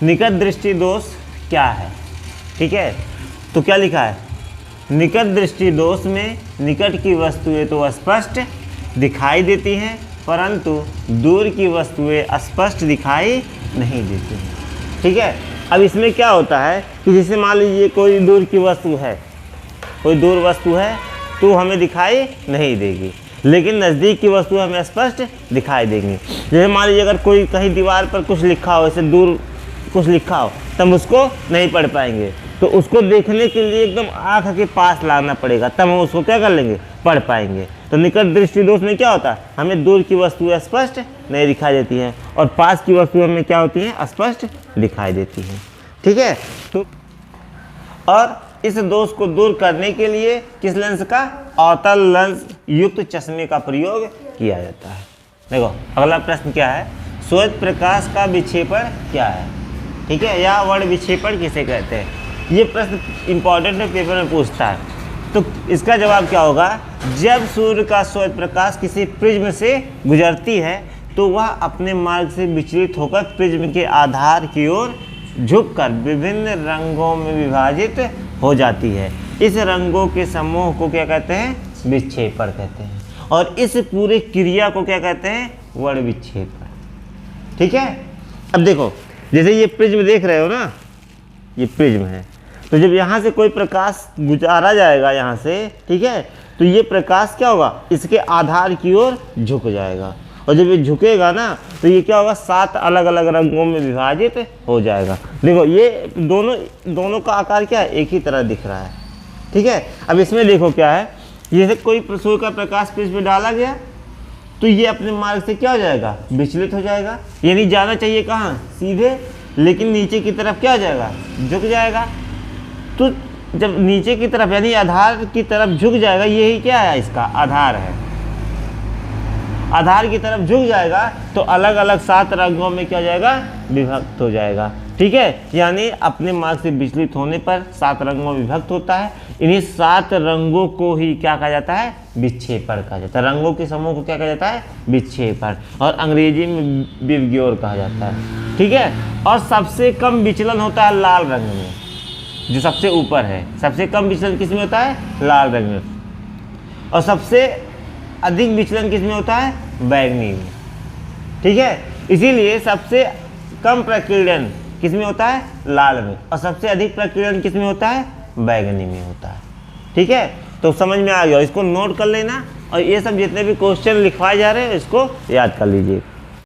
निकट दृष्टि दोष क्या है। ठीक है, तो क्या लिखा है, निकट दृष्टि दोष में निकट की वस्तुएं तो स्पष्ट दिखाई देती हैं परंतु दूर की वस्तुएं स्पष्ट दिखाई नहीं देती हैं। ठीक है, अब इसमें क्या होता है कि जैसे मान लीजिए कोई दूर की वस्तु है, कोई दूर वस्तु है तो हमें दिखाई नहीं देगी, लेकिन नज़दीक की वस्तु हमें स्पष्ट दिखाई देंगी। जैसे मान लीजिए अगर कोई कहीं दीवार पर कुछ लिखा हो, ऐसे दूर कुछ लिखा हो, तब उसको नहीं पढ़ पाएंगे, तो उसको देखने के लिए एकदम आँख के पास लाना पड़ेगा, तब हम उसको क्या कर लेंगे, पढ़ पाएंगे। तो निकट दृष्टि दोष में क्या होता है, हमें दूर की वस्तुएं स्पष्ट नहीं दिखाई देती हैं और पास की वस्तुएं हमें क्या होती हैं, स्पष्ट दिखाई देती हैं। ठीक है, तो और इस दोष को दूर करने के लिए किस लेंस का, अवतल लेंस युक्त चश्मे का प्रयोग किया जाता है। देखो अगला प्रश्न क्या है, श्वेत प्रकाश का विक्षेपण क्या है। ठीक है, या वर्ण विक्षेपण किसे कहते हैं, ये प्रश्न इंपॉर्टेंट है, पेपर में पूछता है। तो इसका जवाब क्या होगा, जब सूर्य का श्वेत प्रकाश किसी प्रिज्म से गुजरती है तो वह अपने मार्ग से विचलित होकर प्रिज्म के आधार की ओर झुककर विभिन्न रंगों में विभाजित हो जाती है। इस रंगों के समूह को क्या कहते हैं, विक्षेपण कहते हैं, और इस पूरे क्रिया को क्या कहते हैं, वर्ण विक्षेपण। ठीक है, अब देखो जैसे ये प्रिज्म देख रहे हो ना, ये प्रिज्म है, तो जब यहाँ से कोई प्रकाश गुजारा जाएगा यहाँ से, ठीक है, तो ये प्रकाश क्या होगा, इसके आधार की ओर झुक जाएगा, और जब ये झुकेगा ना तो ये क्या होगा, 7 अलग अलग रंगों में विभाजित हो जाएगा। देखो ये दोनों का आकार क्या है, एक ही तरह दिख रहा है। ठीक है, अब इसमें देखो क्या है, जैसे कोई सूर्य का प्रकाश प्रिज्म में डाला गया तो ये अपने मार्ग से क्या हो जाएगा, विचलित हो जाएगा, यानी जाना चाहिए कहाँ, सीधे, लेकिन नीचे की तरफ क्या हो जाएगा, झुक जाएगा। तो जब नीचे की तरफ यानी आधार की तरफ झुक जाएगा, यही क्या है, इसका आधार है, आधार की तरफ झुक जाएगा तो अलग अलग 7 रंगों में क्या हो जाएगा, विभक्त हो जाएगा। ठीक है, यानी अपने मार्ग से विचलित होने पर 7 रंगों में विभक्त होता है। इन्हीं 7 रंगों को ही क्या कहा जाता है, विक्षेपण कहा जाता है। रंगों के समूह को क्या कहा जाता है, विक्षेपण, और अंग्रेजी में विबग्योर कहा जाता है। ठीक है, और सबसे कम विचलन होता है लाल रंग में, जो सबसे ऊपर है, सबसे कम विचलन किस में होता है, लाल रंग में, और सबसे अधिक विचलन किस में होता है, बैंगनी में। ठीक है, इसीलिए सबसे कम प्रकीर्णन किस में होता है, लाल में, और सबसे अधिक प्रकीर्णन किस में होता है, बैंगनी में होता है। ठीक है, तो समझ में आ गया, इसको नोट कर लेना, और ये सब जितने भी क्वेश्चन लिखवाए जा रहे हैं इसको याद कर लीजिए।